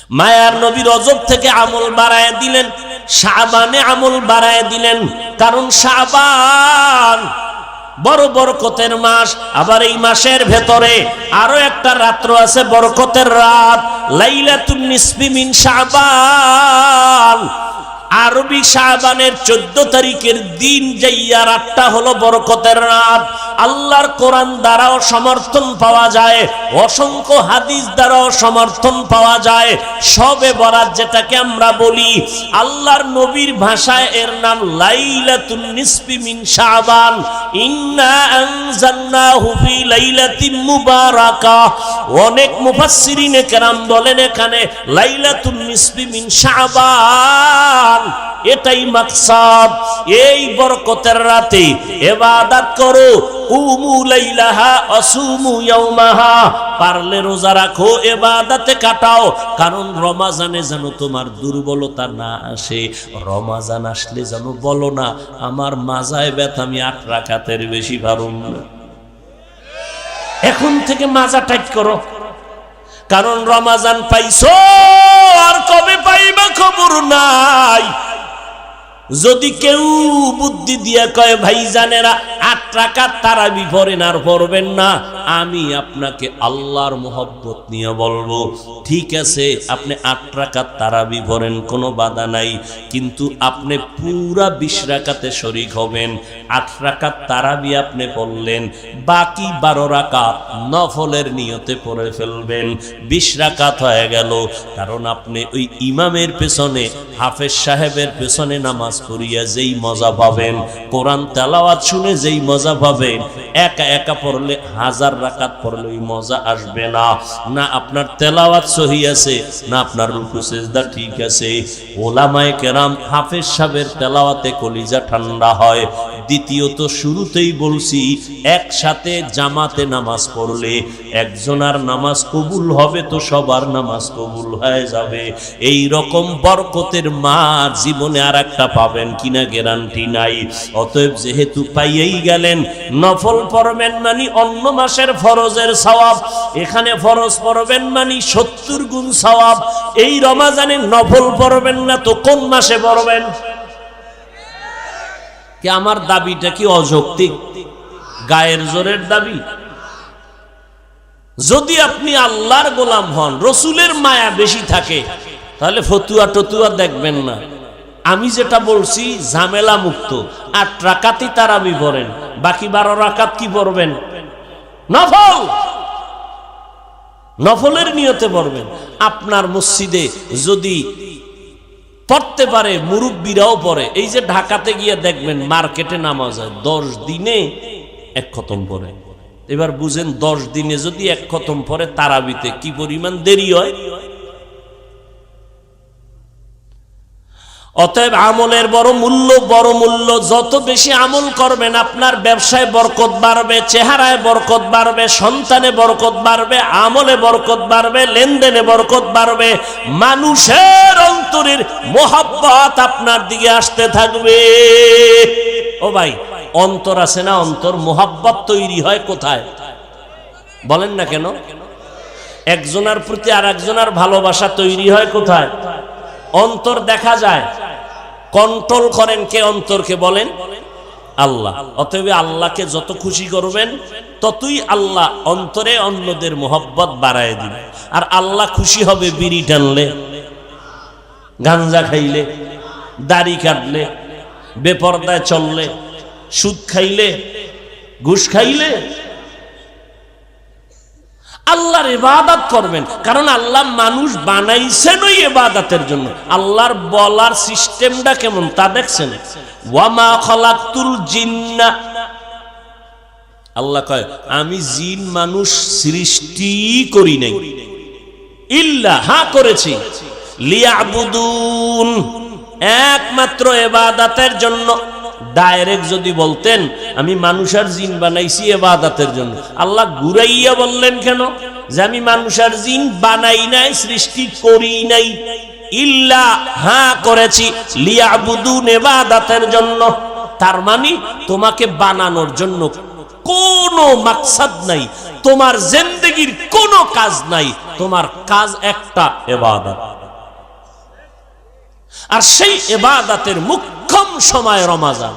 মায়ার নবী রজব থেকে আমল বাড়ায় দিলেন, শাবানে আমল বাড়ায় দিলেন, কারণ শাবান বড় বরকতের মাস। আবার এই মাসের ভেতরে আরো একটা রাত্র আছে, বরকতের রাত, লাইলাতুন নিসফি মিন শাবান। আরবি শাবানের 14 তারিখের দিন যাইয়া রাতটা হলো বরকতের রাত। আল্লাহর কোরআন দ্বারাও সমর্থন পাওয়া যায়, অসংখ্য হাদিস দ্বারাও সমর্থন পাওয়া যায়। শবে বরাত যেটাকে আমরা বলি, আল্লাহর নবীর ভাষায় এর নাম লাইলাতুন নিসফি মিন শাবান। ইন্না আনজালনাহু ফি লাইলাতিন মুবারাকাহ। অনেক মুফাসসিরিনে কেরাম বলেন এখানে লাইলাতুন নিসফি মিন শাবান, এটাই মাকসাদ। এই বরকতের রাতে ইবাদত করো, কুমু লাইলাহা আসুমু ইয়াউমাহা। পারলে রোজা রাখো, ইবাদতে কাটাও, কারণ রমজানে যেন তোমার দুর্বলতা না আসে। রমজান আসলে যেন বলো না আমার মাজায় ব্যথা, আমি 8 রাকাতের বেশি পারুম না। এখন থেকে মাজা টাইট করো, কারণ রমজান পাইছো আর কবে পাইবা খবর নাই। যদি কেউ বুদ্ধি দিয়ে কয় ভাইজানেরা 8 রাকাত তারাবি পড়েন আর পড়বেন না, আমি আপনাকে আল্লাহর মোহব্বত নিয়ে বলবো ঠিক আছে আপনি 8 রাকাত তারাবি পড়েন, কোনো বাধা নাই, কিন্তু আপনি পুরা 20 রাকাতে শরীক হবেন। 8 রাকাত তারাবি আপনি পড়লেন, বাকি 12 রাকাত নফলের নিয়তে পড়ে ফেলবেন। 20 রাকাত হয়ে গেল, কারণ আপনি ওই ইমামের পেছনে, হাফেজ সাহেবের পেছনে নামাজ পড়িয়া যেই মজা পাবেন, কোরআন তেলাওয়াত শুনে যেই মজা পাবেন, একা একা পড়লে 1000 রাকাত পড়লে ওই মজা আসবে না। না আপনার তেলাওয়াত সহি আছে, না আপনার রুকু সিজদা ঠিক আছে। ওলামায়ে কেরাম হাফেজ সাহেবের তেলাওয়াতে কলিজা ঠান্ডা হয়। দ্বিতীয়ত শুরুতেই বলছি একসাথে জামাতে নামাজ পড়লে একজনের নামাজ কবুল হবে তো সবার নামাজ কবুল হয়ে যাবে। এই রকম বরকতের মাস জীবনে আর একটা পাবেন কিনা গ্যারান্টি নাই। অতএব যেহেতু পাইয়েই গেলেন, নফল পড়বেন মানে অন্য মাসের ফরজের সওয়াব, এখানে ফরজ পড়বেন মানে 70 গুণ সওয়াব। এই রমজানে নফল পড়বেন না তো কোন মাসে পড়বেন? কি আমার দাবিটা কি অযৌক্তিক, গায়ের জোরের দাবি? যদি আপনি আল্লাহর গোলাম হন, রসুলের মায়া বেশি থাকে, তাহলে ফতুয়া টতুয়া দেখবেন না। আমি যেটা বলছি ঝামেলা মুক্ত। 8 রাকাতই তারাবি পড়েন, বাকি 12 রাকাত কি পড়বেন? নফল, নফলের নিয়তে পড়বেন। আপনার মসজিদে যদি পড়তে পারে, মুরব্বীরাও পড়ে। এই যে ঢাকাতে গিয়ে দেখবেন মার্কেটে নামাজ হয় 10 দিনে 1 খতম পড়ে। এবার বুঝেন 10 দিনে যদি 1 খতম পড়ে তারাবিতে কি পরিমাণ দেরি হয়। অতএব আমলের বড় মূল্য। যত বেশি আমল করবেন আপনার ব্যবসায় বরকত বাড়বে, চেহারায় বরকত বাড়বে, সন্তানে বরকত বাড়বে, আমলে বরকত বাড়বে, লেনদেনে বরকত বাড়বে, মানুষের অন্তরের মোহাব্বত আপনার দিকে আসতে থাকবে। ও ভাই, অন্তর আছে না, অন্তর মোহাব্বত তৈরি হয় কোথায় বলেন না কেন? একজনের প্রতি আর একজনের ভালোবাসা তৈরি হয় কোথায়? অন্তর দেখা যায়। কন্ট্রোল করেন কে অন্তরকে? বলেন আল্লাহ। অতএব আল্লাহকে যত খুশি করবেন ততই আল্লাহ অন্তরে অন্যদের মোহব্বত বাড়ায় দিবে। আর আল্লাহ খুশি হবে বিড়ি টানলে, গাঞ্জা খাইলে, দাড়ি কাটলে, বেপরদায় চললে, সুদ খাইলে, ঘুষ খাইলে। আল্লাহর ইবাদত করবেন, কারণ আল্লাহ মানুষ বানাইছেন ওই ইবাদতের জন্য। আল্লাহর বলার সিস্টেমটা কেমন তা দেখছেন? ওয়ামা খালাকতুল জিন্না, আল্লাহ কয় আমি জিন মানুষ সৃষ্টি করি নাই, ইল্লা হ্যাঁ করেছি, লিয়াবুদুন একমাত্র ইবাদতের জন্য। ডাইরেক্ট যদি বলতেন আমি মানুষ আর জিন বানাইছি ইবাদতের জন্য, আল্লাহ ঘুরাইয়া বললেন কেন যে আমি মানুষ আর জিন বানাই নাই, সৃষ্টি করি নাই? ইল্লা হ্যাঁ করেছি, লিয়াবুদুন ইবাদতের জন্য। তার মানে তোমাকে বানানোর জন্য কোনো মাকসাদ নাই, তোমার জিন্দেগির কোনো কাজ নাই, তোমার কাজ একটা ইবাদত। আর সেই ইবাদতের মুখ্যম সময় রমজান।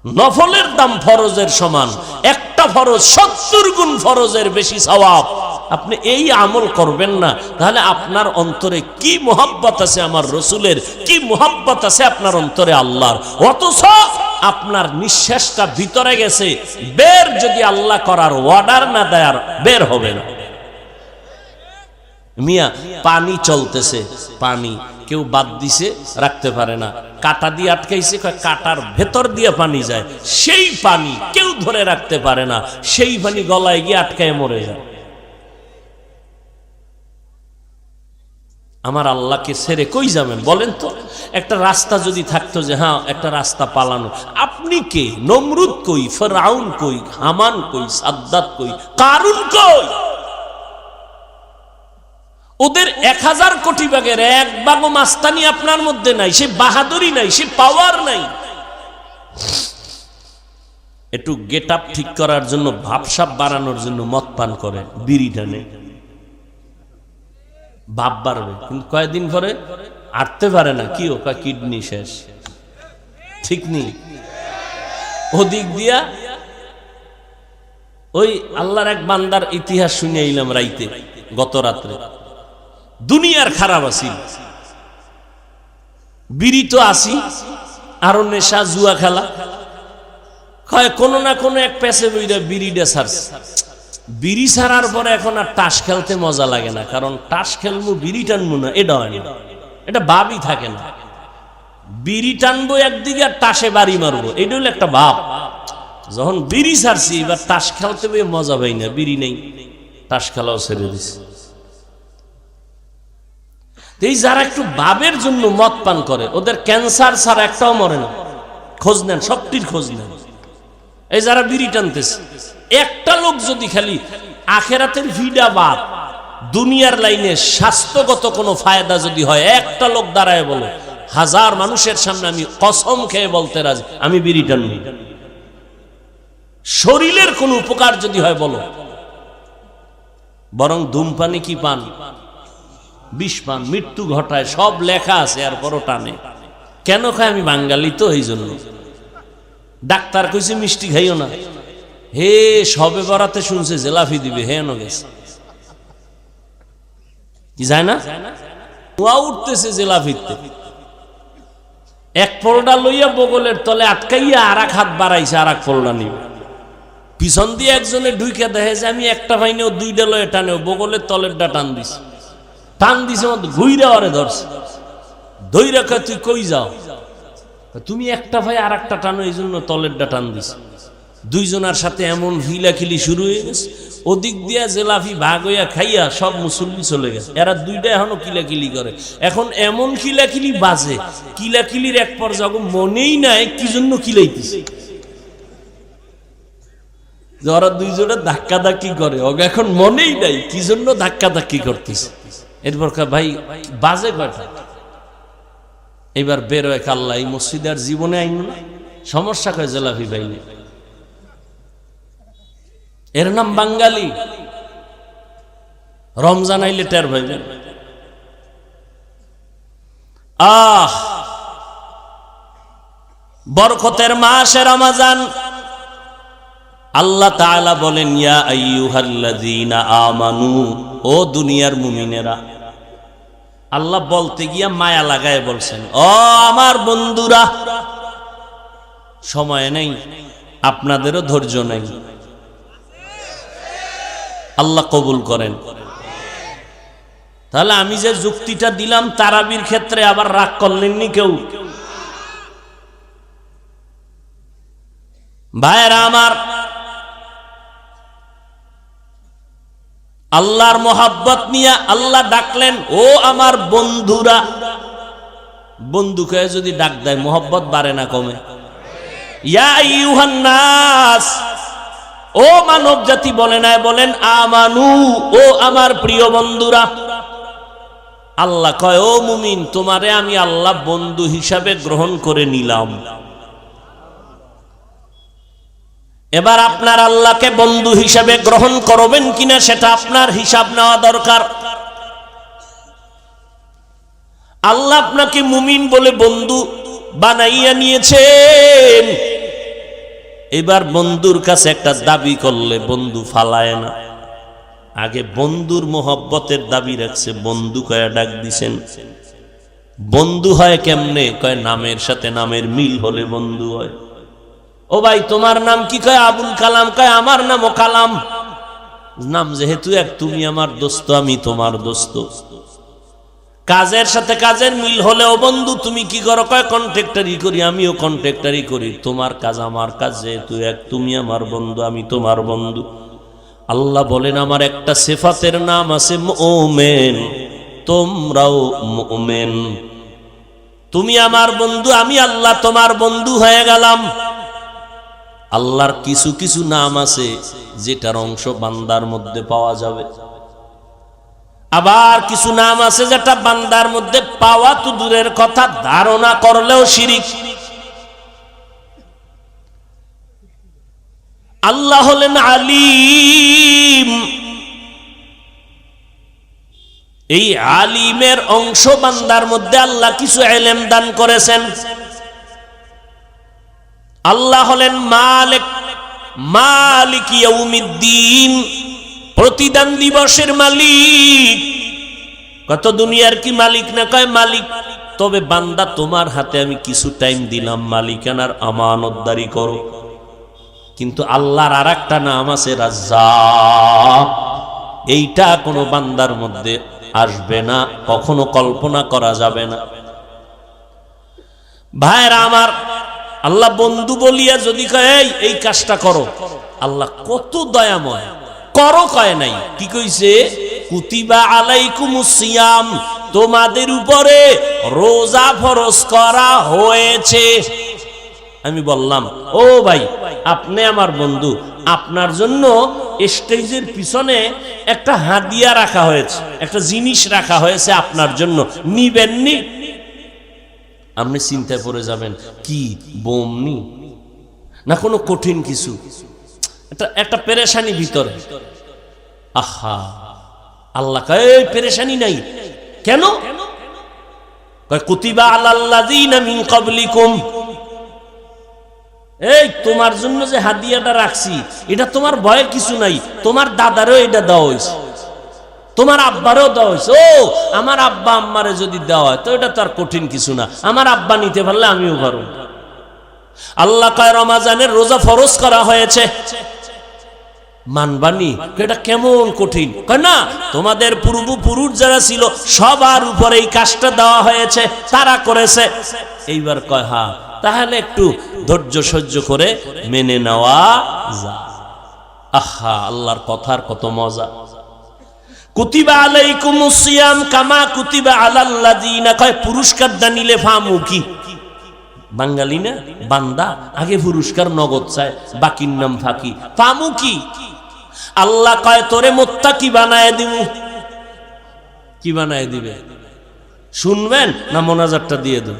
নফলের দাম ফরজের সমান, একটা ফরজ 70 গুণ ফরজের বেশি সওয়াব। আপনি এই আমল করবেন না, তাহলে আপনার অন্তরে কি মোহাব্বত আছে আমার রসুলের, কি মোহাব্বত আছে আপনার অন্তরে আল্লাহর, অথচ আপনার নিঃশ্বাসটা ভিতরে গেছে, বের যদি আল্লাহ করার অর্ডার না দেয় বের হবে না। মিয়া পানি চলতেছে, পানি কেউ বাদ দিছে রাখতে পারে না, কাটা দিয়ে আটকাইছে, কাটার ভেতর দিয়ে পানি যায়, সেই পানি কেউ ধরে রাখতে পারে না, সেই পানি গলায় গিয়ে আটকায় মরে যায়। আমার আল্লাহকে ছেড়ে কই যাবেন বলেন তো? একটা রাস্তা যদি থাকতো যে হ্যাঁ একটা রাস্তা পালানো, আপনি কে? নমরুদ কই, ফিরআউন কই, হামান কই, সাদ্দাত কই, কারুন কই? ওদের 1000 কোটি ভাগের 1 ভাগও মাস্তানি আপনার মধ্যে নাই, সে বাহাদুরি নাই, সে পাওয়ার নাই। একটু গেট আপ ঠিক করার জন্য, ভাবসাব বাড়ানোর জন্য মদ পান করে, বিড়ি টানে, ভাব বাড়বে, কিন্তু কয়েকদিন পরে আটতে পারে না, কি ওকা কিডনি শেষ, ঠিক নেই। ওদিক দিয়া ওই আল্লাহর এক বান্দার ইতিহাস শুনে আইলাম রাইতে, গত রাত্রে। দুনিয়ার খারাপ আছি, বিড়ি তো আসি, আরো নেশা, জুয়া খেলা, কোনো না কোনো এক পেছে বইরা বিড়িটা ছাড়ছে। বিড়ি ছাড়ার পরে এখন আর তাস খেলতে মজা লাগে না, কারণ তাস খেলবো বিড়ি টানবো না, এটা হয় না, এটা ভাবই থাকে না। বিড়ি টানবো একদিকে আর তাসে বাড়ি মারবো, এটা হলো একটা ভাব। যখন বিড়ি ছাড়ছি এবার তাস খেলতে বই মজা পাই না, বিড়ি নেই, তাস খেলাও ছেড়ে দিছি। এই যারা একটু ভাবের জন্য মদ পান করে, ওদের ক্যান্সার ছাড়া একটাও মরে না, খোঁজ নেন, সবটির খোঁজ নেন। এই যারা বিড়ি টানতেছে, একটা লোক যদি খালি আখেরাতের ভিডা বাদ, দুনিয়ার লাইনে স্বাস্থ্যগত কোনো ফায়দা যদি হয়, একটা লোক দাঁড়ায় বলো, 1000 মানুষের সামনে আমি কসম খেয়ে বলতে রাজি, আমি বিড়ি টানবি। শরীরের কোন উপকার যদি হয় বলো, বরং ধূমপানি কি পান, বিষ পান, মৃত্যু ঘটায়, সব লেখা আছে, আর বড় টানে। কেন খায়? আমি বাঙালি তো, এই জন্য। ডাক্তার কইছে মিষ্টি খাইও না, হে সবে বরাতে শুনছে জেলাফি দিবে, হে ন গেছে, কি যায় না, ধোঁয়া উঠতেছে জেলাফিতে, এক ফোল্ডা লইয়া বগলের তলে আটকাইয়া আর এক হাত বাড়াইছে, আর এক ফোল্ডা নিবে, পিছন দিয়ে একজনে ঢুকে দেখে যে আমি একটা পাইনেও 2টা লয়ে টানেও, বগলের তলেরটা টান দিছে, টান দিছে মতো ঘুইরা ওরে ধরছে, ধই রাখা, তুই কই যাও? তুমি একটা ভাই আর একটা টানো, এই জন্য তলেরটা টান দিছে। দুইজনের সাথে এমন হিলাখিলি শুরু হয়ে গেছে, ওদিক দিয়া জেলাফি ভাগ হইয়া খাইয়া সব মুসল্লি চলে গেছে, এরা দুইটা এখনো কিলাকিলি করে। এখন এমন কিলাকিলি বাজে, কিলাকিলির এক পর্যায়ে মনেই নাই কি জন্য কিলাইতেছে, ওরা দুইজনে ধাক্কা ধাক্কি করে, এখন মনেই নাই কি জন্য ধাক্কা ধাক্কি করতেছে। এরপর ভাই বাজে কয়টা, এবার বেরোয় কাল্লা, এই মসজিদে আর জীবনে আইন না, সমস্যা কয় জেলাফি ভাইনি, এর নাম বাঙালি। রমজান আইলে টের ভাইবেন, বরকতের মাসে রমজান। আল্লাহ তাআলা বলেন, ইয়া আইয়ুহাল্লাযীনা আমানু, ও দুনিয়ার মুমিনেরা। আল্লাহ বলতে গিয়া মায়া লাগায় বলছেন, ও আমার বন্ধুরা। সময় নেই, আপনাদেরও ধৈর্য নেই, আল্লাহ কবুল করেন। তাহলে আমি যে যুক্তিটা দিলাম তারাবির ক্ষেত্রে, আবার রাগ করলেননি কেউ? ভাইরা আমার, আল্লাহর মোহাব্বত নিয়ে আল্লাহ ডাকলেন, ও আমার বন্ধুরা। বন্ধুকে যদি ডাক দেয় মোহাব্বত বাড়ে না কমে? ইয়া আইয়ুহান নাস, ও মানব জাতি বলে নাই, বলেন আমানু, ও আমার প্রিয় বন্ধুরা। আল্লাহ কয়, ও মুমিন, তোমারে আমি আল্লাহ বন্ধু হিসাবে গ্রহণ করে নিলাম। এবার আপনার আল্লাহকে বন্ধু হিসেবে গ্রহণ করবেন কিনা সেটা আপনার হিসাব নেওয়া দরকার। আল্লাহ আপনাকে মুমিন বলে বন্ধু বানাইয়া নিয়েছেন, এবার বন্ধুর কাছে একটা দাবি করলে বন্ধু ফালায় না। আগে বন্ধুর মোহব্বতের দাবি রাখছে, বন্ধু কয়া ডাক দিছেন। বন্ধু হয় কেমনে? কয় নামের সাথে নামের মিল হলে বন্ধু হয়। ও ভাই তোমার নাম কি? কয় আবুল কালাম। কয় আমার নামও কালাম। নাম যেহেতু এক, তুমি আমার দোস্ত, আমি তোমার দোস্ত। কাজের সাথে কাজের মিল হলেও বন্ধু। তুমি কি করো? কয় কন্ট্রাক্টরি করি, আমিও কন্ট্রাক্টরি করি। তোমার কাজ আমার কাজ যেহেতু এক, তুমি আমার বন্ধু, আমি তোমার বন্ধু। আল্লাহ বলেন আমার একটা সিফাতের নাম আছে মুমিন, তোমরাও মুমিন। তুমি আমার বন্ধু, আমি আল্লাহ তোমার বন্ধু হয়ে গেলাম। আল্লাহর কিছু কিছু নাম আছে যেটার অংশ বান্দার মধ্যে পাওয়া যাবে, আবার কিছু নাম আছে যেটা বান্দার মধ্যে পাওয়া তো দূরের কথা, ধারণা করলেও শিরিক। আল্লাহ হলেন আলিম। এই আলিমের অংশ বান্দার মধ্যে আল্লাহ কিছু ইলম দান করেছেন। আল্লাহ হলেন মালিক, মালিক ইয়াউমিদ্দিন, প্রতিদান দিবসের মালিক। কত দুনিয়ার কি মালিক না? কয় মালিক। তবে বান্দা তোমার হাতে আমি কিছু টাইম দিলাম, মালিকানার আমানতদারি করো। কিন্তু আল্লাহর আর একটা নাম আছে রাজ্জাক। এইটা কোনো বান্দার মধ্যে আসবে না, কখনো কল্পনা করা যাবে না। ভাইরা আমার, আল্লাহ বন্ধু বলিয়া যদি কয় এই কাজটা করো, আল্লাহ কত দয়াময়। করো কয় নাই, কি কইছে? কুতিবা আলাইকুমুস সিয়াম, তোমাদের উপরে রোজা ফরজ করা হয়েছে। আমি বললাম ও ভাই আপনি আমার বন্ধু, আপনার জন্য স্টেজের পিছনে একটা হাদিয়া রাখা হয়েছে, একটা জিনিস রাখা হয়েছে আপনার জন্য, নিবেননি? আপনি চিন্তায় পড়ে যাবেন, কি বোমনি না কোনো কঠিন কিছু, একটা পেরেশানি ভিতরে। আহা, আল্লাহ কয় পেরেশানি নাই। কেন? কয় কুতিবা আলাল্লাযিনা মিন ক্বাবলিকুম, এই তোমার জন্য যে হাদিয়াটা রাখছি এটা তোমার ভয়ের কিছু নাই। তোমার দাদারও এটা দেওয়া হয়েছে, তোমার আব্বারও দেওয়া হয়েছে। ও আমার আব্বা আম্মারে যদি দেওয়া হয় তো এটা তো আর কঠিন কিছু না, আমার আব্বা নিতে পারলে আমিও পারব। আল্লাহ কয় রমজানের রোজা ফরজ করা হয়েছে, মানবানি? এটা কেমন কঠিন? কয় না, তোমাদের পূর্বপুরুষ যারা ছিল সবার উপরে এই কাজটা দেওয়া হয়েছে, তারা করেছে। এইবার কয় হ্যাঁ, তাহলে একটু ধৈর্য সহ্য করে মেনে নেওয়া যায়। আহা, আল্লাহর কথার কত মজা। কুতিবা আলাইকুমুস সিয়াম কামা কুতিবা আলাল্লাযিনা, কয় পুরস্কার দানিলে ফামু কি? বাঙালি না, বান্দা আগে পুরস্কার নগদ চায়, বাকির নাম ফাঁকি। ফামু কি? আল্লাহ কয় তোরে মুত্তাকি বানায় দিব। কি বানায় দিবে? শুনবেন না মোনাজাতটা দিয়ে দেব?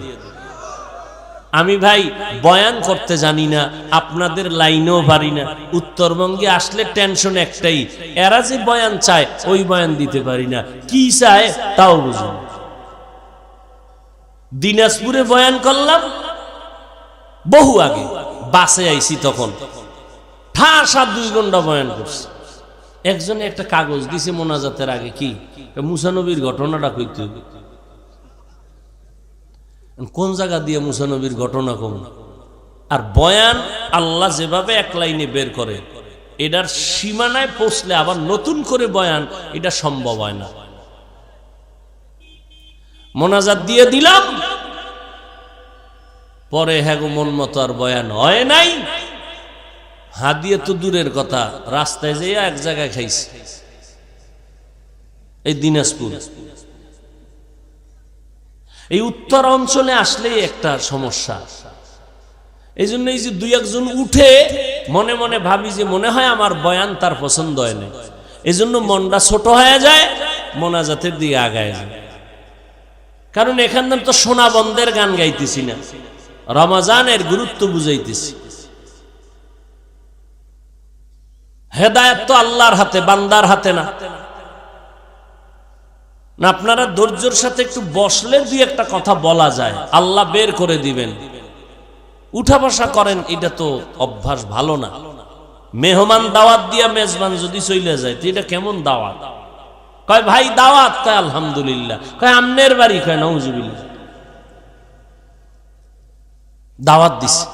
আমি ভাই বয়ান করতে জানি না, আপনাদের লাইনেও পারি না। উত্তরবঙ্গে আসলে টেনশন একটাই, এরা যে বয়ান চায় ওই বয়ান দিতে পারি না। কি চায় তাও বুঝুন। দিনাজপুরে বয়ান করলাম বহু আগে, বাসে আইছি তখন, ঠাসা 2 ঘন্টা বয়ান করছি। একজনে একটা কাগজ দিছে মোনাজাতের আগে, কি মুসা নবীর ঘটনাটা কইতে হবে। কোন জায়গা দিয়ে মুসা নবীর ঘটনা কম? আর বয়ান আল্লাহ যেভাবে এক লাইনে বের করে, এটার সীমানায় পৌঁছলে আবার নতুন করে বয়ান, এটা সম্ভব হয় না। মোনাজাত দিয়ে দিলাম, পরে হ্যাঁ মন মতো আর বয়ান হয় নাই। হাদিয়া তো দূরের কথা, রাস্তায় যেয়ে এক জায়গায় খাইছে, এই দিনাজপুর। এই উত্তর অঞ্চলে আসলেই একটা সমস্যা। এই জন্য এই যে 2-1 জন উঠে মনে মনে ভাবি যে মনে হয় আমার বয়ান তার পছন্দ হয় না, এই জন্য মনটা ছোট হয়ে যায়, মোনাজাতের দিকে আগায় যায়। কারণ এখানে তো সোনা বন্ধের গান গাইতেছি না, রমজানের গুরুত্ব বুঝাইতেছি। হেদায়েত তো আল্লাহর হাতে, বান্দার হাতে না। না, আপনারা ধৈর্যের সাথে একটু বসলে দুই একটা কথা বলা যায়, আল্লাহ বের করে দিবেন। উঠা বসা করেন, এটা তো অভ্যাস ভালো না। মেহমান দাওয়াত দিয়া মেজবান যদি চলে যায় তো এটা কেমন দাওয়াত? কয় ভাই দাওয়াত, কয় আলহামদুলিল্লাহ, কয় আমনের বাড়ি, কয় নাউজুবিল্লাহ, দাওয়াত দিছে।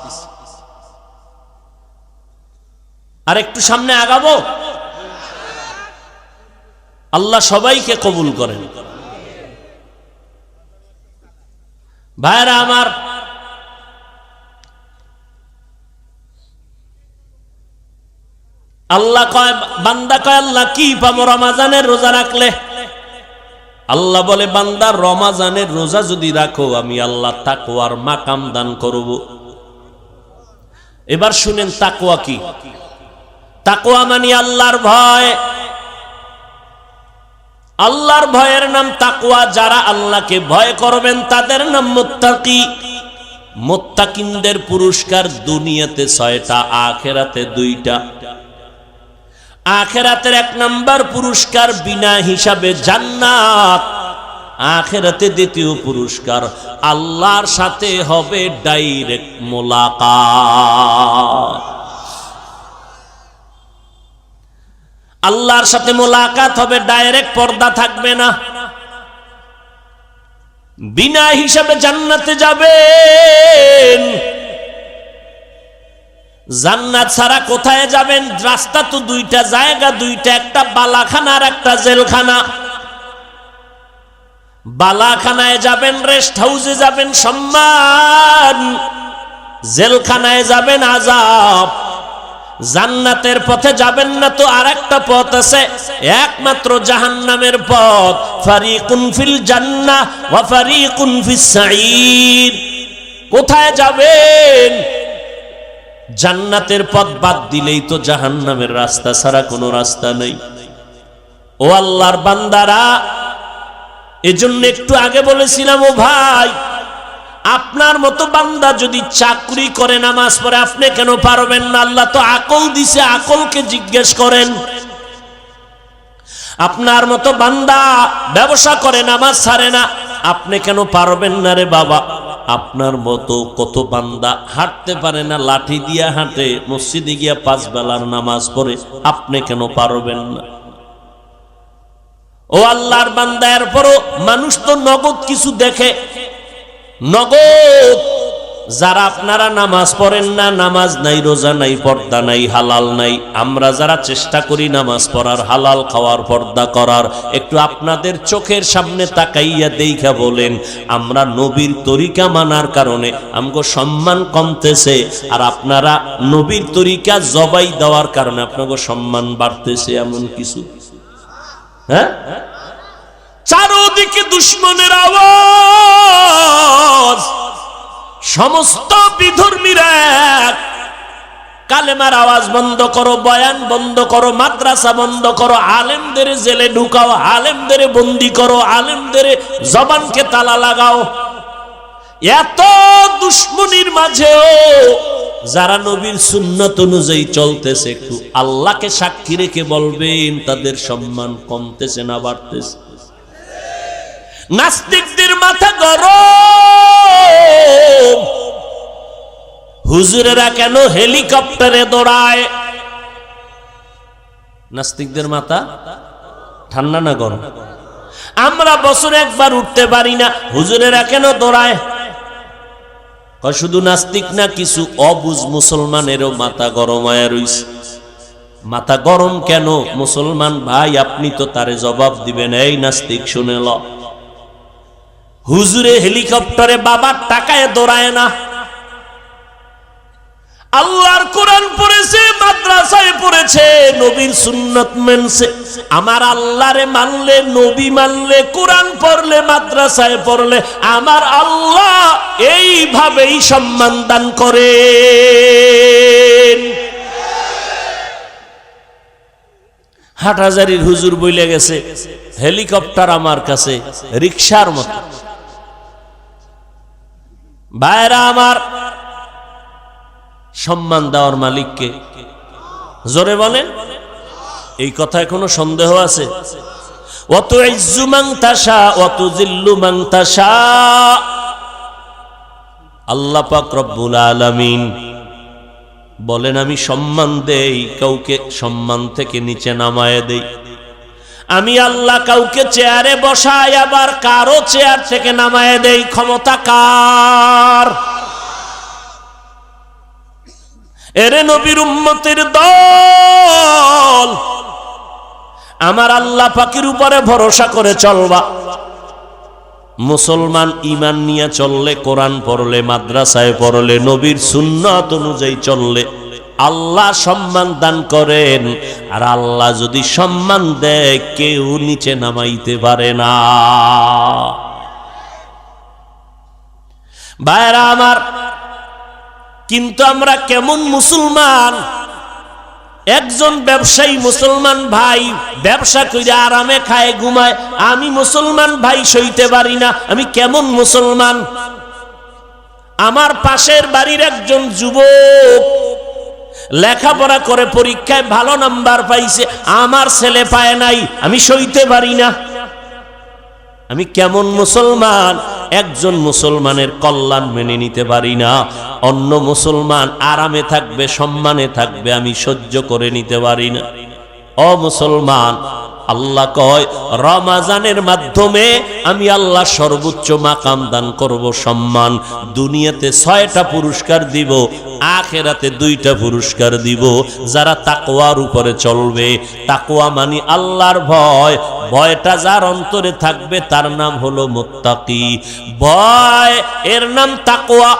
আর একটু সামনে আগাবো, আল্লাহ সবাইকে কবুল করেন। ভাইরা আমার, আল্লাহ কয়, বান্দা কয় আল্লাহ কি পাবো রমাজানের রোজা রাখলে? আল্লাহ বলে বান্দা রমাজানের রোজা যদি রাখো আমি আল্লাহ তাকওয়ার মাকাম দান করব। এবার শুনেন তাকওয়া কি? তাকওয়া মানে আল্লাহর ভয়। আল্লাহর ভয়ের নাম তাকওয়া। যারা আল্লাহকে ভয় করবেন তাদের নাম মুত্তাকি। মুত্তাকিনদের পুরস্কার দুনিয়াতে 6টা, আখিরাতে 2টা। আখিরাতের 1 নাম্বার পুরস্কার বিনা হিসাবে জান্নাত। আখিরাতে 2য় পুরস্কার আল্লাহর সাথে হবে ডাইরেক্ট মোলাকাত। আল্লাহর সাথে মোলাকাত হবে ডাইরেক্ট, পর্দা থাকবে না। বিনা হিসাবে জান্নাতে যাবেন। জান্নাত ছাড়া কোথায় যাবেন? রাস্তা তো 2টা, জায়গা 2টা, একটা বালাখানা আর একটা জেলখানা। বালাখানায় যাবেন, রেস্ট হাউসে যাবেন সম্মান, জেলখানায় যাবেন আযাব। জান্নাতের পথে যাবেন না তো আরেকটা পথ আছে, একমাত্র জাহান্নামের পথ। ফারিকুন ফিল জান্নাহ ওয়া ফারিকুন ফিস সাঈর। কোথায় যাবেন? জান্নাতের পথ বাদ দিলেই তো জাহান্নামের রাস্তা ছাড়া কোনো রাস্তা নেই। ও আল্লাহর বান্দারা, এজন্য একটু আগে বলেছিলাম, ও ভাই, আপনার মতো বান্দা যদি চাকরি করে নামাজ পড়ে আপনি কেন পারবেন না? আল্লাহ তো আকল দিছে, আকলকে জিজ্ঞেস করেন। আপনার মতো বান্দা ব্যবসা করে নামাজ ছাড়ে না, আপনি কেন পারবেন না রে বাবা? আপনার মতো কত বান্দা হাঁটতে পারে না, লাঠি দিয়া হাঁটে, মসজিদে গিয়া 5 বেলার নামাজ পড়ে, আপনি কেন পারবেন না? ও আল্লাহর বান্দা, এরপরও মানুষ তো নগদ কিছু দেখে, নগদ। যারা আপনারা নামাজ পড়েন না, নামাজ নাই, রোজা নাই, পর্দা নাই, হালাল নাই, আমরা যারা চেষ্টা করি নামাজ পড়ার, হালাল খাওয়ার, পর্দা করার, একটু আপনাদের চোখের সামনে তাকাইয়া দেখা বলেন, আমরা নবীর তরিকা মানার কারণে আমগো সম্মান কমতেছে, আর আপনারা নবীর তরিকা জবাই দেওয়ার কারণে আপনাকে সম্মান বাড়তেছে, এমন কিছু? হ্যাঁ, চারদিকে দুশ্মনের আওয়াজ। সমস্ত বিধর্মীরা কালেমার আওয়াজ বন্ধ করো, বয়ান বন্ধ করো, মাদ্রাসা বন্ধ করো, আলেমদের জেলে ঢুকাও, আলেমদের বন্দি করো, আলেমদের জবানকে তালা লাগাও। এত দুশ্মনীর মাঝেও যারা নবীর সুন্নত অনুযায়ী চলতেছে, একটু আল্লাহকে সাক্ষী রেখে বলবেন তাদের সম্মান কমতেছে না বাড়তেছে? নাস্তিকদের মাথা গরম। হুজুরেরা কেন হেলিকপ্টারে দৌড়ায়? নাস্তিকদের মাথা ঠান্ডা না গরম? আমরা বছরে একবার উঠতে পারি না, হুজুরেরা কেন দৌড়ায়? শুধু নাস্তিক না, কিছু অবুঝ মুসলমানেরও মাথা গরম হয়ে রইছে। মাথা গরম কেন? মুসলমান ভাই, আপনি তো তারে জবাব দিবেন। এই নাস্তিক, শুনে ল, হুজুরে হেলিকপ্টারে বাবার টাকায় দৌড়ায় না। আল্লাহর কোরআন পড়েছে, মাদ্রাসায় পড়েছে, নবীর সুন্নাত মানছে। আমার আল্লাহরে মানলে, নবী মানলে, কোরআন পড়লে, মাদ্রাসায় পড়লে আমার আল্লাহ এইভাবেই সম্মান দান করেন। হাটহাজারীর হুজুর বইলে গেছে, হেলিকপ্টার আমার কাছে রিকশার মতো। ভাইরা আমার, সম্মান দেওয়ার মালিককে জোরে বলেন। এই কথায় কোনো সন্দেহ আছে? ওয়াতুইজ্জু মান তাশা ওয়াতুযিল্লু মান তাশা। আল্লাহ পাক রব্বুল আলামিন বলেন, আমি সম্মান দেই, কাউকে সম্মান থেকে নিচে নামায় দেই। আমি আল্লাহ কাউকে চেয়ারে বসাই, আবার কারো চেয়ার থেকে নামায় দেই। ক্ষমতা কার? এরে নবীর উম্মতের দল, আমার আল্লাহ পাকের উপরে ভরসা করে চলবা। মুসলমান ঈমান নিয়ে চললে, কোরআন পড়লে, মাদ্রাসায় পড়লে, নবীর সুন্নাত অনুযায়ী চললে আল্লাহ সম্মান দান করেন। আর আল্লাহ যদি সম্মান দেয়, কেউ নিচে নামাইতে পারে না। ভাইরা আমার, কিন্তু আমরা কেমন মুসলমান? একজন ব্যবসায়ী মুসলমান ভাই ব্যবসা করে আরামে খায় ঘুমায়, আমি মুসলমান ভাই সইতে পারি না। আমি কেমন মুসলমান? আমার পাশের বাড়ির একজন যুবক লেখাপড়া করে পরীক্ষায় ভালো নাম্বার পাইছে, আমার ছেলে পায় নাই, আমি সইতে পারি না। আমি কেমন মুসলমান? একজন মুসলমানের কল্যাণ মেনে নিতে পারি না, অন্য মুসলমান আরামে থাকবে, সম্মানে থাকবে, আমি সহ্য করে নিতে পারি না। ও মুসলমান, আল্লাহ কয় রমাজানের মাধ্যমে আমি আল্লাহ সর্বোচ্চ মাকাম দান করব, সম্মান। দুনিয়াতে 6টা পুরস্কার দিব, আখিরাতে 2টা পুরস্কার দিব। যারা তাকওয়ার উপরে চলবে, তাকওয়া মানে আল্লাহর ভয়, ভয়টা যার অন্তরে থাকবে তার নাম হলো মুত্তাকি। ভয় এর নাম তাকওয়া।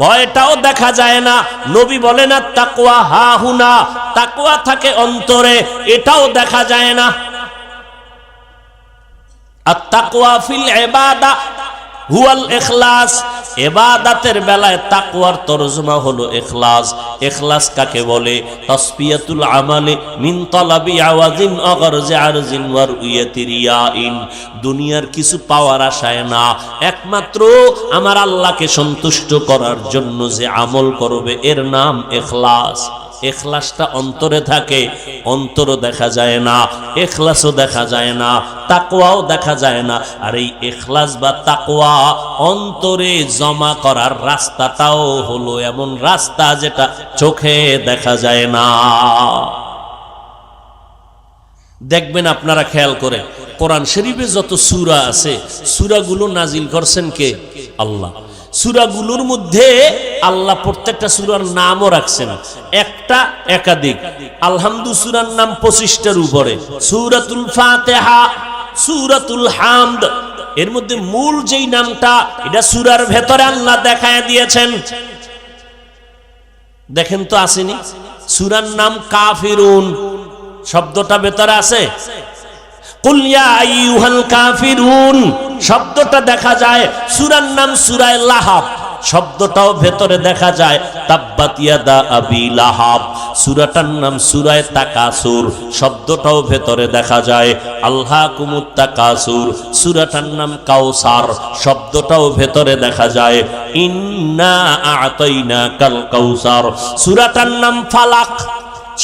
ভয়টাও দেখা যায় না, নবী বলেন না তাকওয়া হা হুনা, তাকওয়া থাকে অন্তরে, এটাও দেখা যায় না। আত-তাকওয়া ফিল ইবাদা হুয়াল ইখলাস। ইবাদতের বেলায় তাকওয়ার তরজমা হলো ইখলাস। ইখলাস কাকে বলে? তাসফিয়াতুল আমালি মিন তালাবি আওয়াজিন আগরজি আরজিন ওয়া রুয়াতি রিয়াইন। দুনিয়ার কিছু পাওয়ার আশায় না, একমাত্র আমার আল্লাহকে সন্তুষ্ট করার জন্য যে আমল করবে, এর নাম ইখলাস। ইখলাসটা অন্তরে থাকে, অন্তরও দেখা যায় না, ইখলাসও দেখা যায় না, তাকওয়াও দেখা যায় না। আর এই ইখলাস বা তাকওয়া অন্তরে জমা করার রাস্তাটাও হলো এমন রাস্তা যেটা চোখে দেখা যায় না। দেখবেন আপনারা খেয়াল করে, কোরআন শরীফে যত সূরা আছে, সূরাগুলো নাজিল করছেন কে? আল্লাহ। সূরাগুলোর মধ্যে আল্লাহ প্রত্যেকটা সূরার নামও রাখছেন, একটা একাধিক। আলহামদু সূরার নাম 25টার উপরে, সূরাতুল ফাতিহা, সূরাতুল হামদ। এর মধ্যে মূল যেই নামটা, এটা সূরার ভেতরে আল্লাহ দেখায় দিয়েছেন। দেখেন তো আসেনি? সূরার নাম কাফিরুন, শব্দটা ভেতরে আছে। কুল ইয়া আইয়ুহাল কাফিরুন শব্দটা দেখা যায়। সূরার নাম সূরা লাহাব, শব্দটাও ভেতরে দেখা যায়। তাব্বাত ইয়াদা আবি লাহাব, সূরাটার নাম সূরা তাকাসুর, শব্দটাও ভেতরে দেখা যায়। আলহাকুমুত তাকাসুর, সূরাটার নাম কাউসার, শব্দটাও ভেতরে দেখা যায়। ইন্না আ'তাইনাকাল কাউসার, সূরাটার নাম ফালাক,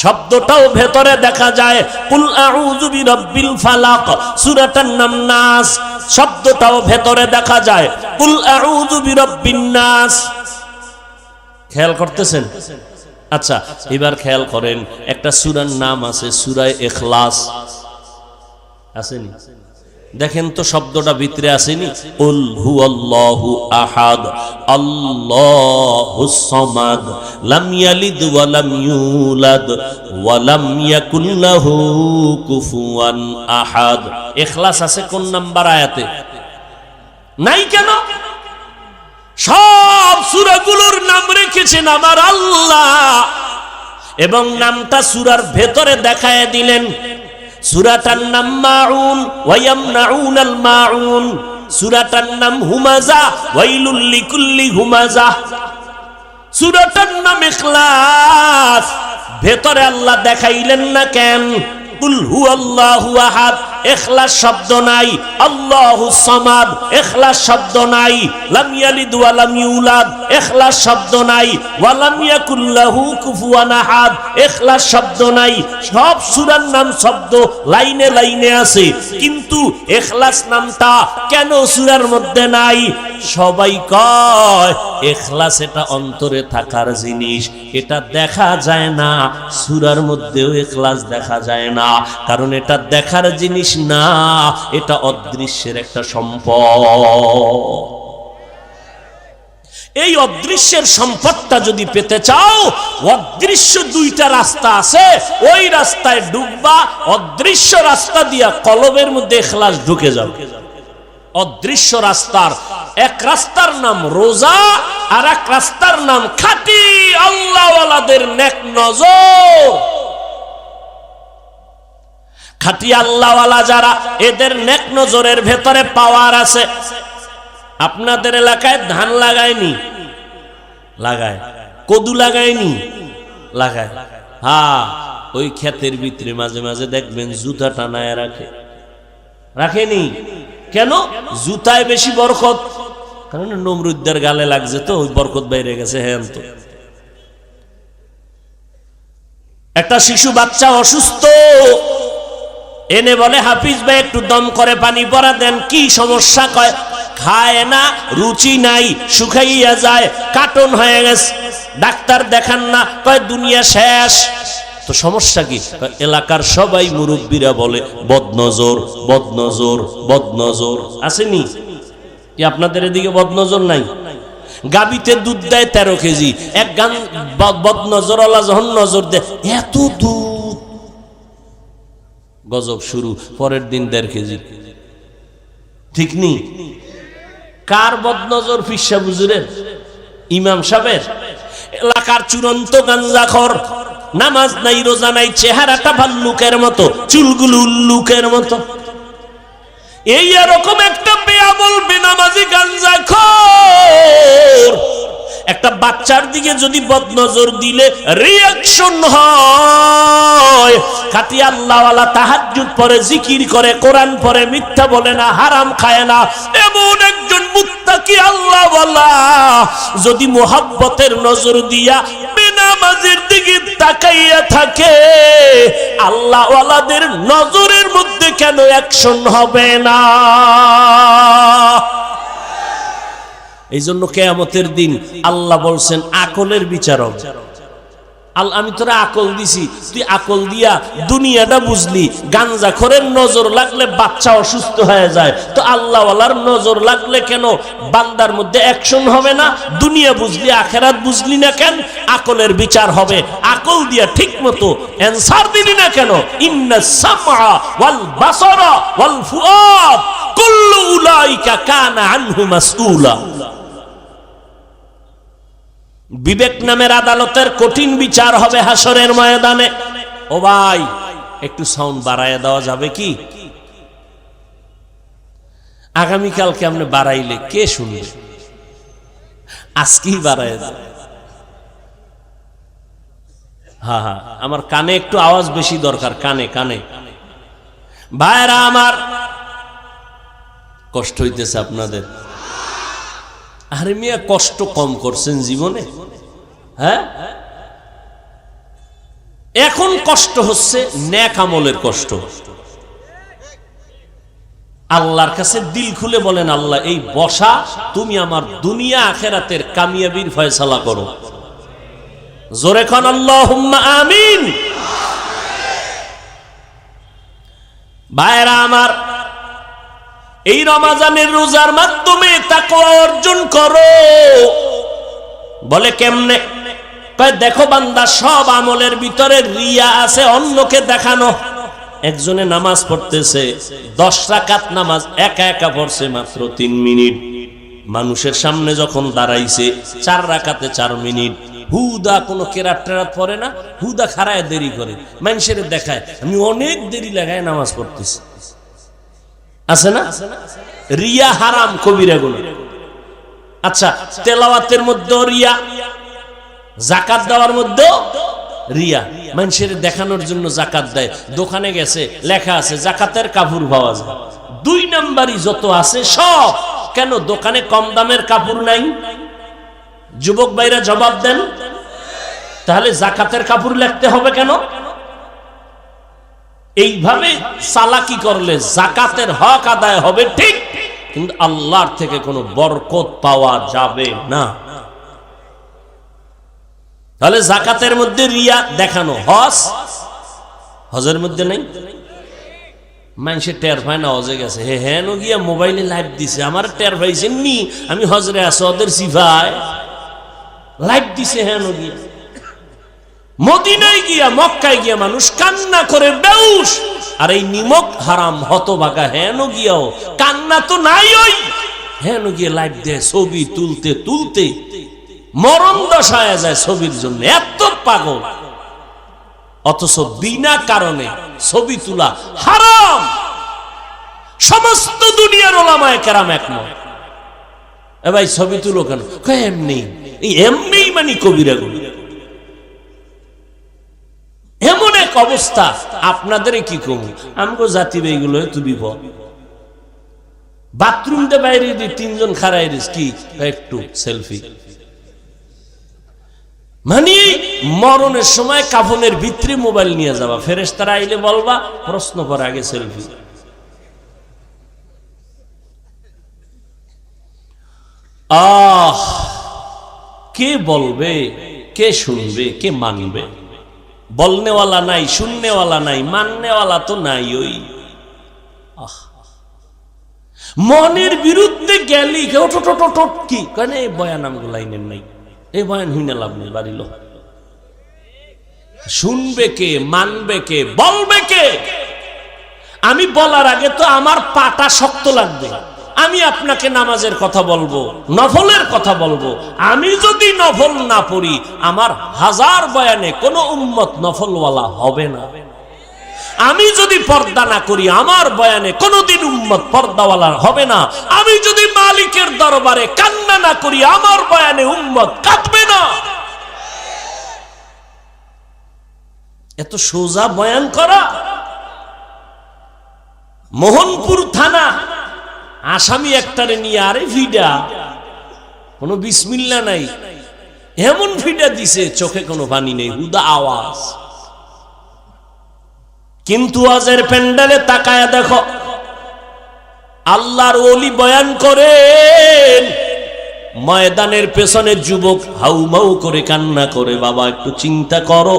শব্দটাও ভেতরে দেখা যায়। কুল আউযু বিরাব্বিল ফালাক, সূরাটার নাম নাস, শব্দটাও ভেতরে দেখা যায়। কুল আউযু বিরাব্বিন নাস। খেয়াল করতেছেন? আচ্ছা, এবার খেয়াল করেন, একটা সূরার নাম আছে সূরা ইখলাস, আসেনি? দেখেন তো শব্দটা ভিতরে আসেনি? কুল হুয়াল্লাহু আহাদ আল্লাহুস সামাদ লাম ইয়ালিদ ওয়া লাম ইউলাদ ওয়া লাম ইয়াকুল লাহু কুফুয়ান আহাদ। ইখলাস আছে কোন নাম্বার আয়াতে? নাই কেন? সব সূরাগুলোর নাম রেখেছেন আমার আল্লাহ, এবং নামটা সূরার ভেতরে দেখায় দিলেন। সূরাটার নাম মাউন ওয়া ইয়ামনাউনাল মাউন, সূরাটার নাম হুমাযা ওয়াইলুল লিকুল্লি হুমাযা, সূরাটার নাম ইখলাস। ভেতরে আল্লাহ দেখাইলেন না কেন? কুল হুয়াল্লাহু আহাদ ইখলাস শব্দ নাই, আল্লাহুস সামাদ ইখলাস শব্দ নাই, লাম ইয়ালিদ ওয়া লাম ইউলাদ ইখলাস শব্দ নাই, ওয়া লাম ইয়াকুল লাহু কুফুয়ান আহাদ ইখলাস শব্দ নাই। সব সূরার নাম শব্দ লাইনে লাইনে আছে, কিন্তু ইখলাস নামটা কেন সূরার মধ্যে নাই? সবাই কয় ইখলাস এটা অন্তরে থাকার জিনিস, এটা দেখা যায় না। সূরার মধ্যেও ইখলাস দেখা যায় না, কারণ এটা দেখার জিনিস না, এটা অদৃশ্যের একটা সম্পদ। এই অদৃশ্যের সম্পদটা যদি পেতে চাও, অদৃশ্য দুইটা রাস্তা আছে, ওই রাস্তায় ঢুকবা, অদৃশ্য রাস্তা দিয়া কলবের মধ্যে ইখলাস ঢুকে যাও। অদৃশ্য রাস্তার এক রাস্তার নাম রোজা, আর এক রাস্তার নাম খাঁটি আল্লাহওয়ালাদের নেক নজর। খাঁটি আল্লাহওয়ালা যারা, এদের নেক নজরের ভেতরে পাওয়ার আছে। আপনাদের এলাকায় ধান লাগায়নি? লাগায়। কদু লাগায়নি? লাগায়। হ্যাঁ, ওই ক্ষেতের ভিতরে মাঝে মাঝে দেখবেন জুতা টানায় রাখে। রাখেনি কেন? জুতায় বেশি বরকত, কারণ নমরুদ্দের গালে লাগছে তো, ওই বরকত বাইরে গেছে। হ্যাঁ, তো একটা শিশু বাচ্চা অসুস্থ, এনে বলে হাফিজ ভাই একটু দম করে পানি পরা দেন। কি সমস্যা? কয় খায় না, রুচি নাই, শুকাইয়া যায়, কাটন হয়ে গেছে। ডাক্তার দেখান না, কয় দুনিয়া শেষ। তো সমস্যা কি? এলাকার সবাই মুরব্বীরা বলে বদনজর বদনজর বদনজর। আসেনি কি আপনাদের এদিকে বদনজর নাই? গাবিতে দুধ দেয় 13 কেজি, এক গান বদনজরওয়ালা যখন নজর দেয়, এত দুধ, গজব শুরু। পরের দিন 1.5 কেজি। ঠিক নি? কার বদনজর? ফিসা বুজুরের, ইমাম সাহেবের। এলাকার চূড়ান্ত গাঞ্জাখর, নামাজ নাই, রোজা নাই, চেহারাটা ভাল্লুকের মতো, চুলগুলো উল্লুকের মতো। এই এরকম একটা বেআমল বেনামাজি গাঞ্জাখোর একটা বাচ্চার দিকে যদি বদনজর দিলে রিঅ্যাকশন হয়। খাঁটি আল্লাহওয়ালা তাহাজ্জুদ পড়ে, জিকির করে, কোরআন পড়ে, মিথ্যা বলে না, হারাম খায় না, এমন একজন মুত্তাকি আল্লাহওয়ালা যদি মুহাব্বতের নজর দিয়া বেনামাজির দিকে তাকাইয়া থাকে, আল্লাহওয়ালাদের নজরের মধ্যে কেন অ্যাকশন হবে না? এই জন্য কিয়ামতের দিন আল্লাহ বলছেন আকলের বিচারক। আমি তোরা আকল দিছি, তুই আকল দিয়া দুনিয়াটা বুঝলি। গাঞ্জাখোরের নজর লাগলে বাচ্চা অসুস্থ হয়ে যায়, তো আল্লাহওয়ালার নজর লাগলে কেন বান্দার মধ্যে অ্যাকশন হবে না? দুনিয়া বুঝলি, আখেরাত বুঝলি না কেন? আকলের বিচার হবে। আকল দিয়া ঠিক মতো অ্যানসার দিলি না কেন? ইন্নাস সামআ ওয়াল বাসারা ওয়াল ফুআদ কুল্লু উলাইকা কানা আনহু মাসউলা। বিবেক নামের আদালতের কঠিন বিচার হবে হাসরের ময়দানে। ও ভাই, একটু সাউন্ড বাড়ায় দেওয়া যাবে কি? আগামীকালকে আপনি বাড়াইলে কে শুনবে? আজকেই বাড়ায় দেয়। হ্যাঁ হ্যাঁ, আমার কানে একটু আওয়াজ বেশি দরকার, কানে কানে। ভাইরা আমার, কষ্ট হইতেছে আপনাদের? আরে মিয়া, কষ্ট কম করছেন জীবনে? হ্যাঁ, এখন কষ্ট হচ্ছে নেক আমলের কষ্ট। আল্লাহর কাছে দিল খুলে বলেন, আল্লাহ এই বসা তুমি আমার দুনিয়া আখেরাতের কামিয়াবির ফয়সালা করো। জোরে খান আল্লাহুম্মা আমিন। ভাইরা আমার, এই রমজানের রোজার মাধ্যমে তাকওয়া অর্জন করো। বলে কেমনে? কয় দেখো বান্দা, সব আমলের ভিতরে রিয়া আছে, অন্যকে দেখানো। একজনে নামাজ পড়তেছে, 10 রাকাত নামাজ একা একা পড়ছে মাত্র 3 মিনিট। মানুষের সামনে যখন দাঁড়াইছে 4 রাকাতে 4 মিনিট। হুদা কোনো কেরাত টেরাত পড়ে না, হুদা খাড়ায় দেরি করে, মানুষের দেখায় আমি অনেক দেরি লাগায় নামাজ পড়তেছি। আছে না? রিয়া হারাম, কবিরা গুনাহ। আচ্ছা, তেলাওয়াতের মধ্যে রিয়া, যাকাত দেওয়ার মধ্যে রিয়া, মানুষের দেখানোর জন্য জাকাত দেয়। দোকানে গেছে, লেখা আছে জাকাতের কাপড় পাওয়া যায়। 2 নাম্বারই যত আছে সব। কেন দোকানে কম দামের কাপড় নাই? যুবক ভাইরা জবাব দেন। তাহলে জাকাতের কাপড় লিখতে হবে কেন? এইভাবে চালাকি করলে জাকাতের হক আদায় হবে ঠিক, কিন্তু আল্লাহর থেকে কোনো বরকত পাওয়া যাবে না। তাহলে জাকাতের মধ্যে রিয়া দেখানো, হজের মধ্যে নাই। মানুষের টের পায় না হজে গেছে, হ্যাঁ গিয়া মোবাইলে লাইভ দিছে, আমার টের পাইছেন নি আমি হজরে আছি, ওদের সিফায় লাইভ দিছে। হ্যাঁ গিয়া মদিনায় গিয়া মক্কায় গিয়া মানুষ কান্না করে বেউস, আর এই নিমক হারাম হতভাগা হেন গিয়াও কান্না তো নাই। ওই হেন গিয়া লাইভ দেয়, ছবি তুলতে তুলতে মরণ দশায় যায় ছবির জন্য, এত পাগল। অথচ বিনা কারণে ছবি তোলা হারাম। সমস্ত দুনিয়ার ওলামায়ে কেরাম একমত। এ ভাই ছবি তুলো কেন? এমনি, এমনি মানে কবিরা গুলো। এমন এক অবস্থা, আপনাদের কি কম আমগো জাতি এইগুলো তুমি বাথরুম দে বাইরে দিয়ে 3 জন খাড়াই কি একটু সেলফি। মানে মরণের সময় কাফনের ভিতরে মোবাইল নিয়ে যাবা, ফেরেশতারা আইলে বলবা প্রশ্ন করে আগে সেলফি। কে বলবে, কে শুনবে, কে মানবে? বলনেওয়ালা নাই, শুননেওয়ালা নাই, মাননেওয়ালা তো নাই। ওই মনের বিরুদ্ধে গেলি কি কেন এই বয়ান আমগুলো লাইনের নাই, এই বয়ান হইনা লাভ নেই। বাড়িল শুনবে কে, মানবে কে, বলবে কে? আমি বলার আগে তো আমার পাটা শক্ত লাগবে। আমি আপনাকে নামাজের কথা বলবো, নফলের কথা বলবো। আমি যদি নফল না পড়ি, আমার 1000 বয়ানে কোনো উম্মত নফলওয়ালা হবে না। আমি যদি পর্দা না করি, আমার বয়ানে কোনোদিন উম্মত পর্দাওয়ালা হবে না। আমি যদি মালিকের দরবারে কান্না না করি, আমার বয়ানে উম্মত কাঁদবে না। এত সোজা বয়ান করা। মোহনপুর থানা আসামি একটারে নিয়ে, আরে ভিডা কোনো বিসমিল্লা নাই, এমন ভিডা দিছে চোখে কোনো পানি নেই, হুদা আওয়াজ। কিন্তু আজের প্যান্ডেলে তাকায়া দেখো, আল্লাহর ওলি বয়ান করেন, ময়দানের পেছনে যুবক হাউমাউ করে কান্না করে। বাবা একটু চিন্তা করো,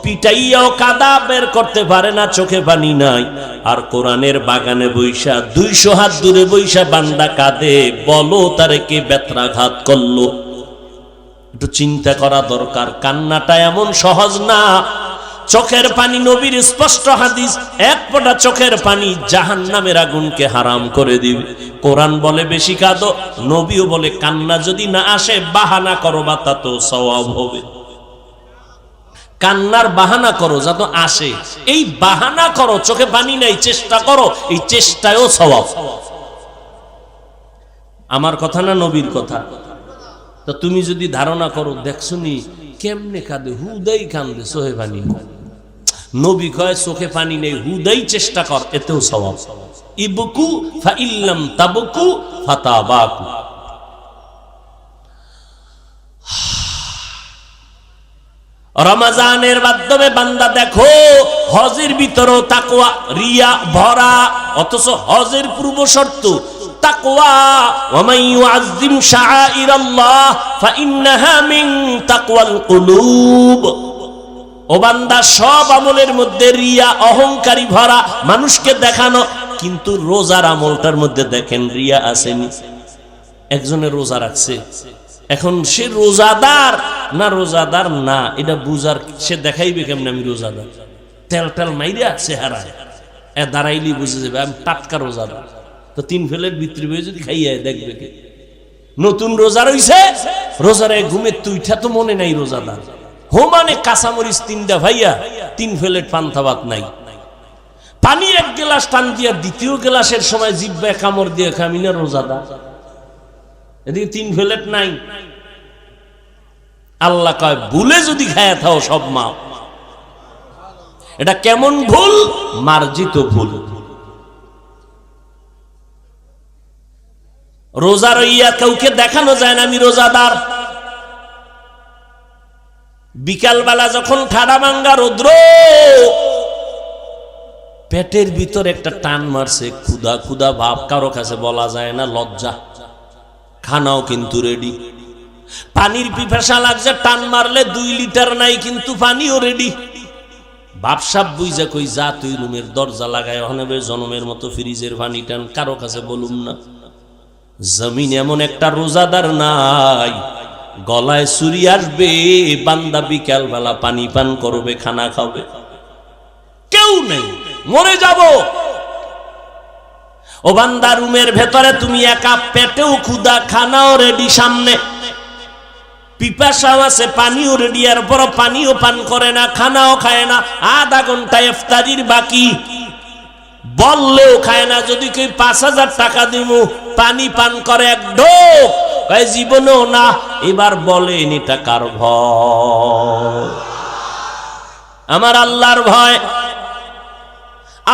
পিটাইয়াও কাদা বের করতে পারে না, চোখে পানি নাই। আর কোরআনের বাগানে বৈশা 200 হাত দূরে বৈশা বান্দা কাঁদে, বলো তারে কে বেত্রাঘাত করলো? একটু চিন্তা করা দরকার। কান্নাটা এমন সহজ না। চোখের পানি, নবীর স্পষ্ট হাদিস, 1 ফোঁটা চোখের পানি জাহান্নামের আগুনকে হারাম করে দিবে। কোরআন বলে বেশি কাঁদো, নবীও বলে কান্না যদি না আসে বাহানা করো, বা তা তো সওয়াব হবে। কান্নার বাহানা করো যাতে আসে, এই বাহানা করো। চোখে পানি নাই, চেষ্টা করো, এই চেষ্টায়ও সওয়াব। আমার কথা না নবীর কথা? তো তুমি যদি ধারণা করো দেখছনি কেমনে কাঁদে, হুদাই কান্দে, চোখে পানি নেই। নবী কয় চোখে পানি নেই, হুদাই চেষ্টা কর, এতেও সওয়াব। ইবকু ফাইল্লাম তাবকু ফাতাবাকু। রমজানের মাধ্যমে বান্দা দেখো, হজের ভিতরেও তাকওয়া রিয়া ভরা। অথচ হজের পূর্ব শর্ত তাকওয়া, ওয়া মান ইউআযযিম শাআইরাল্লাহ ফাইন্নাহা মিন তাকওয়াল কুলুব। ও বান্দা, সব আমলের মধ্যে রিয়া, অহংকারী ভরা, মানুষকে দেখানো। কিন্তু রোজার আমলটার মধ্যে দেখেন রিয়া আসেনি। একজনের রোজা রাখছে, এখন সে রোজাদার না রোজাদার না এটা বুঝার, সে দেখাইবে কেমন আমি রোজাদার? তেল টেল মাইরা চেহারায় দাঁড়াইলি বুঝে যাবে আমি টাটকা রোজাদার। তো 3 ফেলের ভিতরে যদি খাইয়া দেখবে কে? নতুন রোজা রইছে, রোজারে ঘুমের তুইটা তো মনে নাই রোজাদার। হোমানে কাঁচামরিচ 3টা ভাইয়া, 3 ফেলেট পান্তা ভাত নাই। পানি 1 গ্লাস টান দিয়া 2য় গ্লাসের সময় জিহ্বায় কামড় দিয়ে খামি না রোজাদার? এদিকে 3 ফেলেট নাই। আল্লাহ কয় ভুলে যদি খায়া থাও সব মাপ, এটা কেমন ভুল? মার্জিত ভুল। রোজা রইয়া কাউকে দেখানো যায় না আমি রোজাদার। বিকালবেলা যখন ঠাডা ভাঙ্গা রৌদ্র, পেটের ভিতর একটা টান মারছে, ক্ষুধা ক্ষুধা ভাব, কারো কাছে বলা যায় না, লজ্জা। খানাও কিন্তু রেডি, পানির পিপাসা লাগছে, টান মারলে 2 লিটার নাই কিন্তু পানিও রেডি। বাপসাপ বুঝা কই, যা তুই রুমের দরজা লাগায় ওখানে জনমের মতো ফ্রিজের পানি টান, কারো কাছে বলুম না। জমিন এমন একটা রোজাদার নাই, গলায় ছুরি আসবে, বান্দা বিকাল বেলা পানি পান করবে, খানা খাবে, কেউ নেই, মরে যাব। ও বান্দা, রুমের ভেতরে তুমি একা, পেটেও ক্ষুধা, খানাও রেডি সামনে, পিপাসাও আছে, পানিও রেডি, আর বড় পানিও পান করে না, খানাও খায় না, আধা ঘন্টা ইফতারির বাকি, বললেও খায় না। যদি কেউ 5000 টাকা দিব পানি পান করে এক ঢোক, জীবনেও না। এবার বলেন এটা কার ভয়? আমার আল্লাহর ভয়।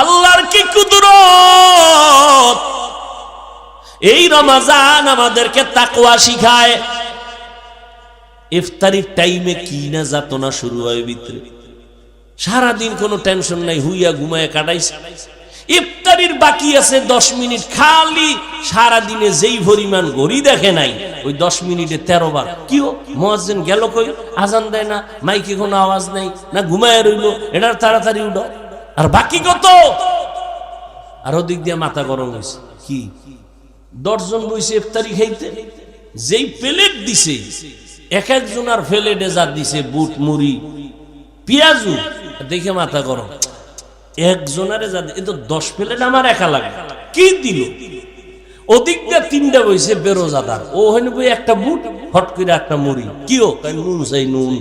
আল্লাহর কি কুদরত! এই রমজান আমাদেরকে তাকওয়া শিখায়। ইফতারির টাইমে কি না যাতনা শুরু হয় ভিতরে, সারাদিন কোনো টেনশন নাই, হুইয়া ঘুমায় কাটাইছে। ইফতারির বাকি আছে 10 মিনিট, খালি সারাদিনে যেই পরিমাণ ঘড়ি দেখে নাই, ওই 10 মিনিটে 13 বার কিও মুয়াজ্জিন গেল কই, আজান দেয় না, মাইকে কোনো আওয়াজ নাই, না ঘুমায় রইল, এটার তাড়াতাড়ি উঠো। আর বাকি কত? আর ওদিক দিয়ে মাথা গরম হয়েছে। কি 10 জন বইছে ইফতারি খাইতে, যেই প্লেট দিছে, এক একজন আর প্লেটে যা দিছে, বুট মুড়ি পেঁয়াজু, দেখে মাথা গরম। একজনের যা, এ তো 10 প্লেট আমার একা লাগে, কি দিল? ওদিক দিয়ে 3টা বইছে বেরোজাদার, ও হইন বই একটা বুট, হট করে একটা মুড়ি, কিও নুন চাই নুন,